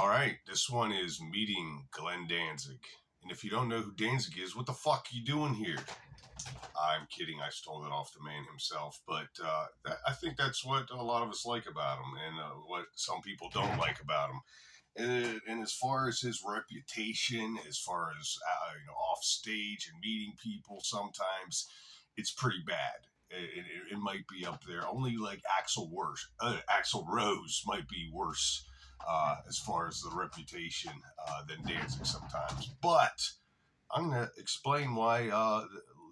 All right, this one is meeting Glenn Danzig. And if you don't know who Danzig is, what the fuck are you doing here? I'm kidding. I stole it off the man himself. But I think that's what a lot of us like about him and what some people don't like about him. And as far as his reputation, as far as off stage and meeting people, sometimes it's pretty bad. It might be up there. Only like Axl Rose might be worse as far as the reputation than Danzig sometimes. But I'm going to explain why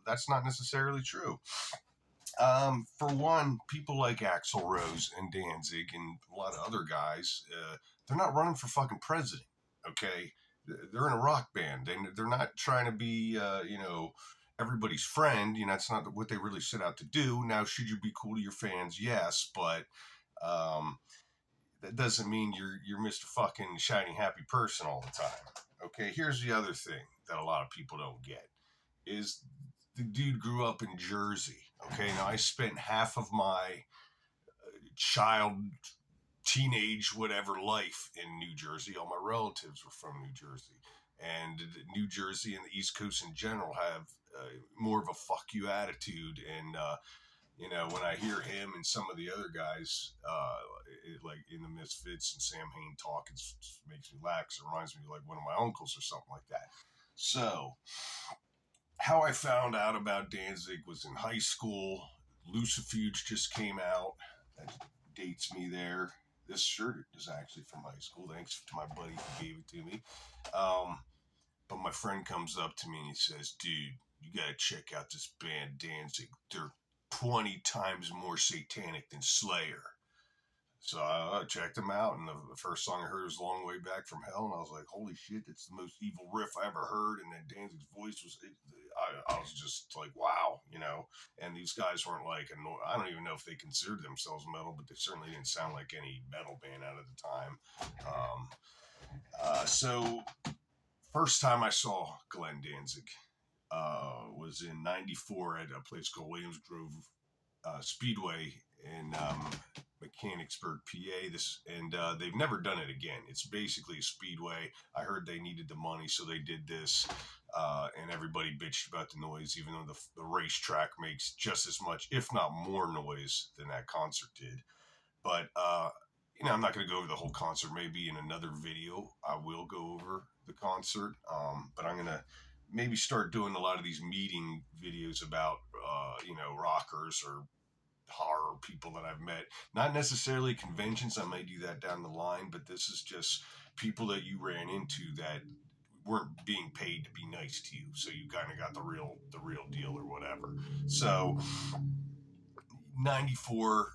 that's not necessarily true. For one, people like Axl Rose and Danzig and a lot of other guys, they're not running for fucking president, okay? They're in a rock band. They're not trying to be, everybody's friend. It's not what they really set out to do. Now, should you be cool to your fans? Yes, but that doesn't mean you're Mr. fucking shiny happy person all the time. Okay, here's the other thing that a lot of people don't get is the dude grew up in Jersey. Okay, now I spent half of my child, teenage, whatever life in New Jersey. All my relatives were from New Jersey. And New Jersey and the East Coast in general have more of a fuck you attitude. And, when I hear him and some of the other guys, like in the Misfits and Samhain talk, it makes me laugh. It reminds me like one of my uncles or something like that. So, how I found out about Danzig was in high school. Lucifuge just came out. That dates me there. This shirt is actually from high school. Thanks to my buddy who gave it to me. But my friend comes up to me and he says, dude, you got to check out this band Danzig. They're 20 times more satanic than Slayer. So I checked them out, and the first song I heard was Long Way Back from Hell, and I was like, holy shit, that's the most evil riff I ever heard. And then Danzig's voice was, I was just like, wow, and these guys weren't like, I don't even know if they considered themselves metal, but they certainly didn't sound like any metal band out at the time. So first time I saw Glenn Danzig was in 94 at a place called Williams Grove Speedway in Mechanicsburg, PA. They've never done it again. It's basically a speedway. I heard they needed the money, so they did this, and everybody bitched about the noise, even though the racetrack makes just as much, if not more, noise than that concert did. But I'm not going to go over the whole concert. Maybe in another video, I will go over the concert. But I'm going to maybe start doing a lot of these meeting videos about, rockers or horror people that I've met. Not necessarily conventions. I may do that down the line, but this is just people that you ran into that weren't being paid to be nice to you. So you kind of got the real deal or whatever. So 94,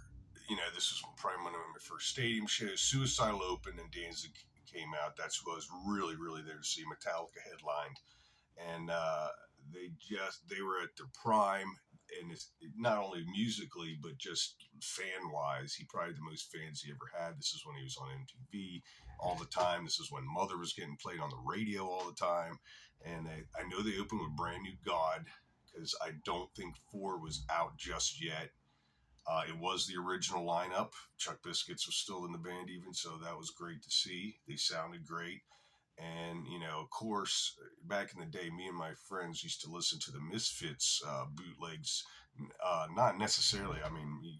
this was probably one of my first stadium shows. Suicidal opened and Danzig came out. That's who I was really, really there to see. Metallica headlined. And they were at their prime, and it's not only musically, but just fan-wise. He probably the most fans he ever had. This is when he was on MTV all the time. This is when Mother was getting played on the radio all the time. And I know they opened with Brand New God, because I don't think 4 was out just yet. It was the original lineup. Chuck Biscuits was still in the band even, so that was great to see. They sounded great. And, of course, back in the day, me and my friends used to listen to the Misfits bootlegs. Not necessarily, you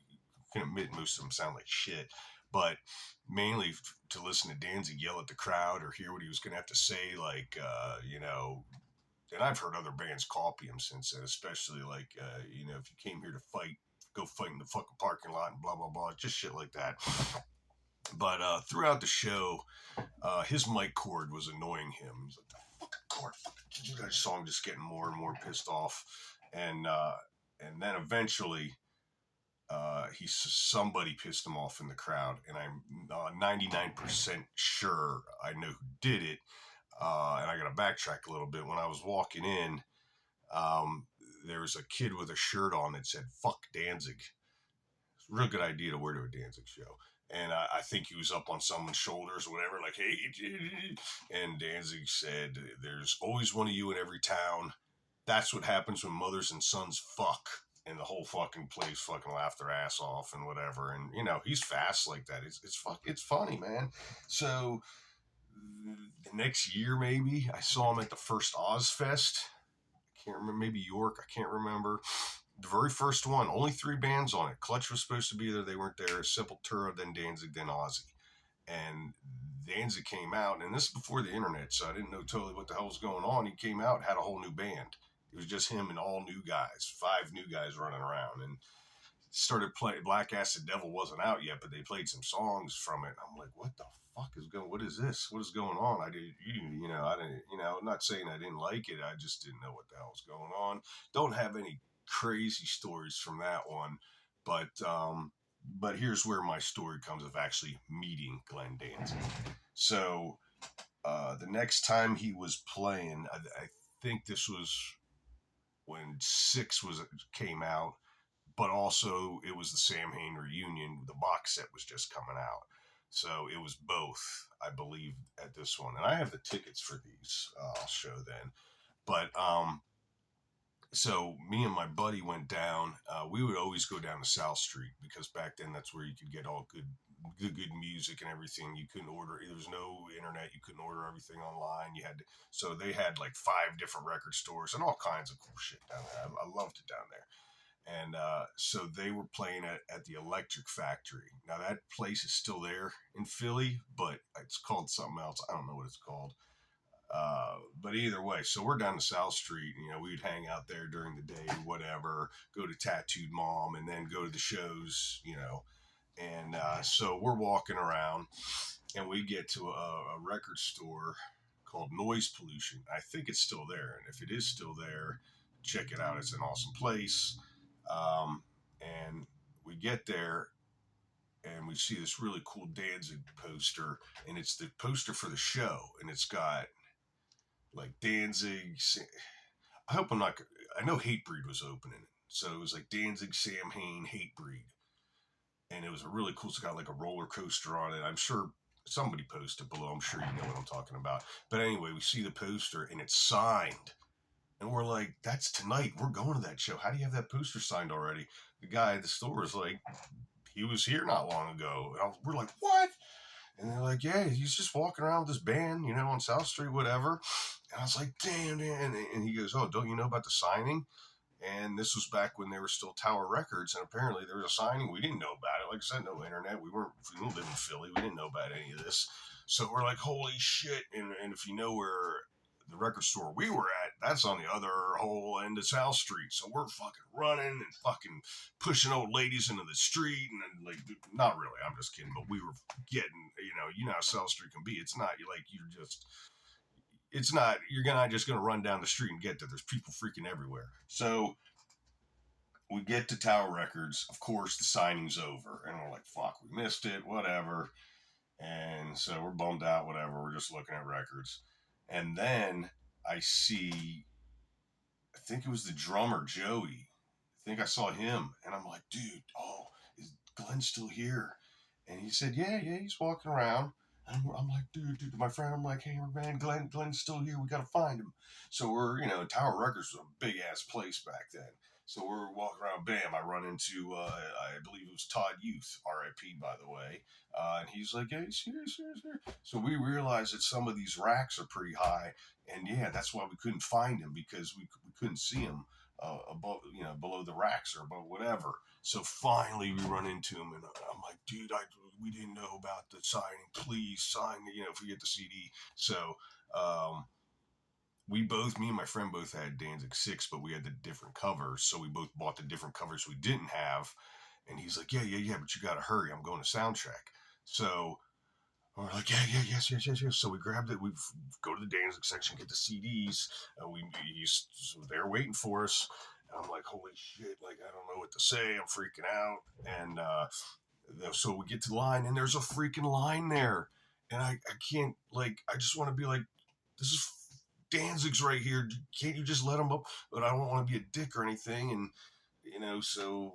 can admit most of them sound like shit, but mainly to listen to Danzig yell at the crowd or hear what he was going to have to say, and I've heard other bands copy him since then, especially if you came here to fight, go fight in the fucking parking lot and blah, blah, blah, just shit like that. But throughout the show, his mic cord was annoying him. He's like, the fucking cord, that song just getting more and more pissed off. And then eventually, somebody pissed him off in the crowd. And I'm 99% sure I know who did it. And I got to backtrack a little bit. When I was walking in, there was a kid with a shirt on that said, fuck Danzig. It's a real good idea to wear to a Danzig show. And I think he was up on someone's shoulders or whatever, like, hey, and Danzig said, there's always one of you in every town. That's what happens when mothers and sons fuck. And the whole fucking place fucking laughed their ass off and whatever. And, he's fast like that. It's funny, man. So the next year, maybe, I saw him at the first Ozfest. I can't remember, maybe York, I can't remember. The very first one, only 3 bands on it. Clutch was supposed to be there, they weren't there. Sepultura, then Danzig, then Ozzy. And Danzig came out, and this is before the internet, so I didn't know totally what the hell was going on. He came out, had a whole new band. It was just him and all new guys, 5 new guys running around, and started playing. Black Acid Devil wasn't out yet, but they played some songs from it. I'm like, what the fuck is going? What is this? What is going on? I didn't, I'm not saying I didn't like it. I just didn't know what the hell was going on. Don't have any crazy stories from that one, but here's where my story comes of actually meeting Glenn Danzig. So the next time he was playing, I think this was when Six came out, but also it was the Samhain reunion. The box set was just coming out, so it was both, I believe, at this one. And I have the tickets for these. I'll show then. But so me and my buddy went down. We would always go down to South Street because back then that's where you could get all good music and everything. You couldn't order. There was no internet. You couldn't order everything online. You had to, so they had like 5 different record stores and all kinds of cool shit down there. I loved it down there. And so they were playing at the Electric Factory. Now that place is still there in Philly, but it's called something else. I don't know what it's called. But either way, so we're down to South Street. We'd hang out there during the day, whatever. Go to Tattooed Mom, and then go to the shows. And so we're walking around, and we get to a record store called Noise Pollution. I think it's still there, and if it is still there, check it out. It's an awesome place. And we get there, and we see this really cool Danzig poster, and it's the poster for the show, and it's got like Danzig. I hope I'm not. I know Hatebreed was opening it, so it was like Danzig, Samhain, Hatebreed, and it was a really cool. It's got like a roller coaster on it. I'm sure somebody posted below. I'm sure you know what I'm talking about. But anyway, we see the poster, and it's signed. And we're like, that's tonight. We're going to that show. How do you have that poster signed already? The guy at the store is like, he was here not long ago. And we're like, what? And they're like, yeah, he's just walking around with this band, on South Street, whatever. And I was like, damn. And he goes, oh, don't you know about the signing? And this was back when they were still Tower Records. And apparently there was a signing. We didn't know about it. Like I said, no internet. We don't live in Philly. We didn't know about any of this. So we're like, holy shit. And if you know where the record store we were at, that's on the other whole end of South Street. So we're fucking running and fucking pushing old ladies into the street. And like, not really, I'm just kidding. But we were getting, how South Street can be. It's not you're not just going to run down the street and get there. There's people freaking everywhere. So we get to Tower Records. Of course, the signing's over. And we're like, fuck, we missed it, whatever. And so we're bummed out, whatever. We're just looking at records. And then I see, I think it was the drummer, Joey. I think I saw him. And I'm like, dude, is Glenn still here? And he said, yeah, he's walking around. And I'm like, dude, my friend, I'm like, hey, man, Glenn's still here. We got to find him. So we're, Tower Records was a big-ass place back then. So we're walking around, bam, I run into, I believe it was Todd Youth, R.I.P., by the way. And he's like, hey, he's here. So we realized that some of these racks are pretty high. And yeah, that's why we couldn't find him, because we couldn't see him above, below the racks or above whatever. So finally we run into him, and I'm like, dude, we didn't know about the signing. Please sign, if we get the CD. So, me and my friend both had Danzig 6, but we had the different covers. So we both bought the different covers we didn't have. And he's like, yeah, but you got to hurry. I'm going to soundcheck. So we're like, yes. So we grabbed it. We go to the Danzig section, get the CDs. He's there waiting for us. And I'm like, holy shit, like, I don't know what to say. I'm freaking out. And so we get to the line, and there's a freaking line there. And I can't, like, I just want to be like, this is Danzig's right here. Can't you just let him up? But I don't want to be a dick or anything. And, so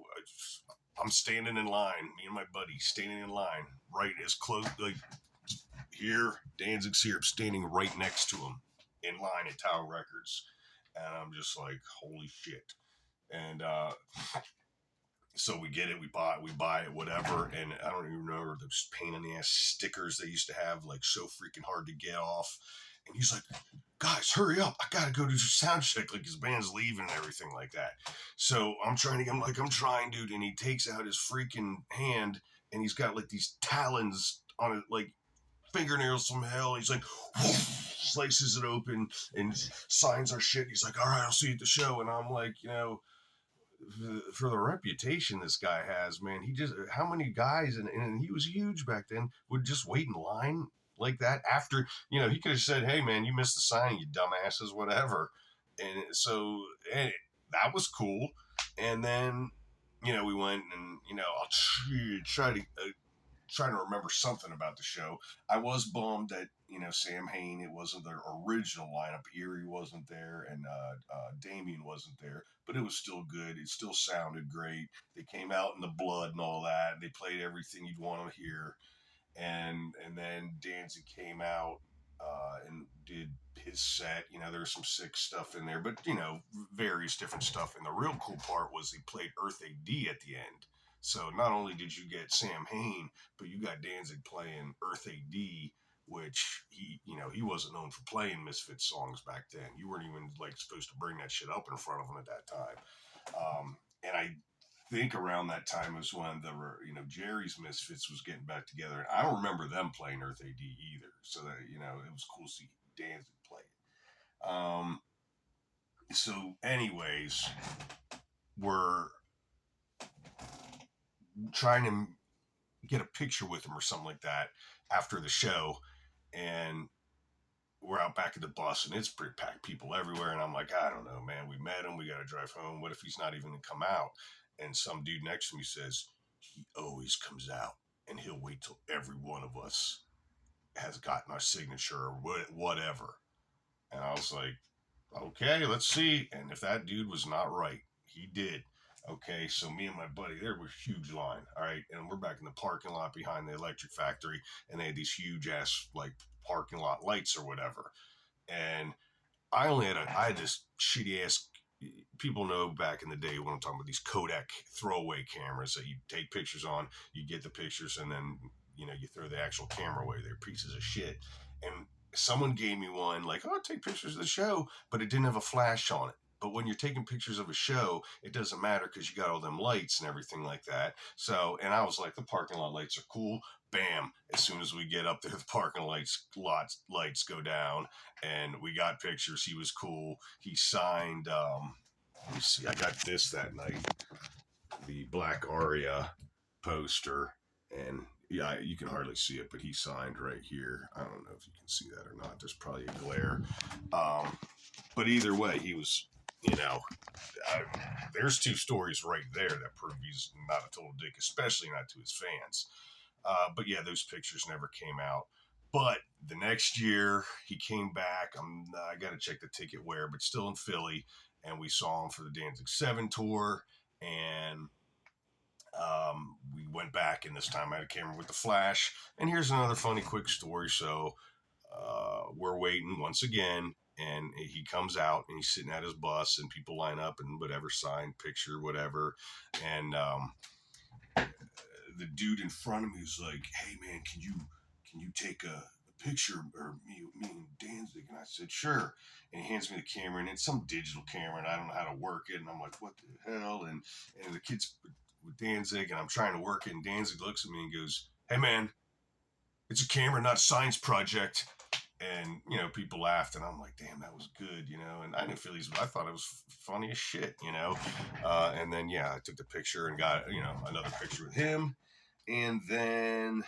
I'm standing in line, me and my buddy standing in line, right as close, like here, Danzig's here. I'm standing right next to him in line at Tower Records. And I'm just like, holy shit. And So we get it, we buy it, whatever. And I don't even remember those pain in the ass stickers they used to have, like so freaking hard to get off. And he's like, guys, hurry up. I got to go to sound check. Like his band's leaving and everything like that. So I'm trying, dude. And he takes out his freaking hand and he's got like these talons on it, like fingernails from hell. He's like, slices it open and signs our shit. He's like, all right, I'll see you at the show. And I'm like, for the reputation this guy has, man, he just, how many guys, and he was huge back then, would just wait in line like that after, he could have said, hey, man, you missed the signing, you dumbasses, whatever. And so that was cool. And then, we went and, I'll try to, trying to remember something about the show. I was bummed that Samhain, it wasn't their original lineup. Erie wasn't there, and Damien wasn't there, but it was still good. It still sounded great. They came out in the blood and all that. They played everything you'd want to hear, and then Danzig came out and did his set. There was some sick stuff in there, but various different stuff. And the real cool part was he played Earth AD at the end. So not only did you get Samhain, but you got Danzig playing Earth AD, which he wasn't known for playing Misfits songs back then. You weren't even like supposed to bring that shit up in front of him at that time. And I think around that time was when Jerry's Misfits was getting back together. And I don't remember them playing Earth AD either. So that, it was cool to see Danzig play it. So anyways, we're trying to get a picture with him or something like that after the show, and we're out back at the bus and it's pretty packed, people everywhere, and I'm like, I don't know, man, we met him, we gotta drive home, what if he's not even gonna come out? And some dude next to me says, he always comes out and he'll wait till every one of us has gotten our signature or whatever. And I was like, okay, let's see. And if that dude was not right, he did. Okay, so me and my buddy, there was a huge line. All right, and we're back in the parking lot behind the electric factory, and they had these huge ass like parking lot lights or whatever. And I had this shitty ass. People know back in the day when I'm talking about these Kodak throwaway cameras that you take pictures on, you get the pictures, and then you throw the actual camera away. They're pieces of shit. And someone gave me one like, oh, take pictures of the show, but it didn't have a flash on it. But when you're taking pictures of a show, it doesn't matter because you got all them lights and everything like that. So, and I was like, the parking lot lights are cool. Bam! As soon as we get up there, the parking lights go down, and we got pictures. He was cool. He signed. Let me see. I got this that night. The Black Aria poster, and yeah, you can hardly see it, but he signed right here. I don't know if you can see that or not. There's probably a glare. But either way, he was, there's two stories right there that prove he's not a total dick, especially not to his fans. But yeah, those pictures never came out. But the next year, he came back. I got to check the ticket where, but still in Philly. And we saw him for the Danzig 7 tour. And we went back, and this time I had a camera with the flash. And here's another funny quick story. So we're waiting once again, and he comes out, and he's sitting at his bus, and people line up and whatever, sign, picture, whatever. And the dude in front of me was like, hey, man, can you take a picture or me and Danzig? And I said, sure. And he hands me the camera, and it's some digital camera, and I don't know how to work it. And I'm like, what the hell? And the kid's with Danzig, and I'm trying to work it, and Danzig looks at me and goes, hey, man, it's a camera, not a science project. And, people laughed, and I'm like, damn, that was good, and I didn't feel I thought it was funny as shit, and then, yeah, I took the picture and got, another picture with him. And then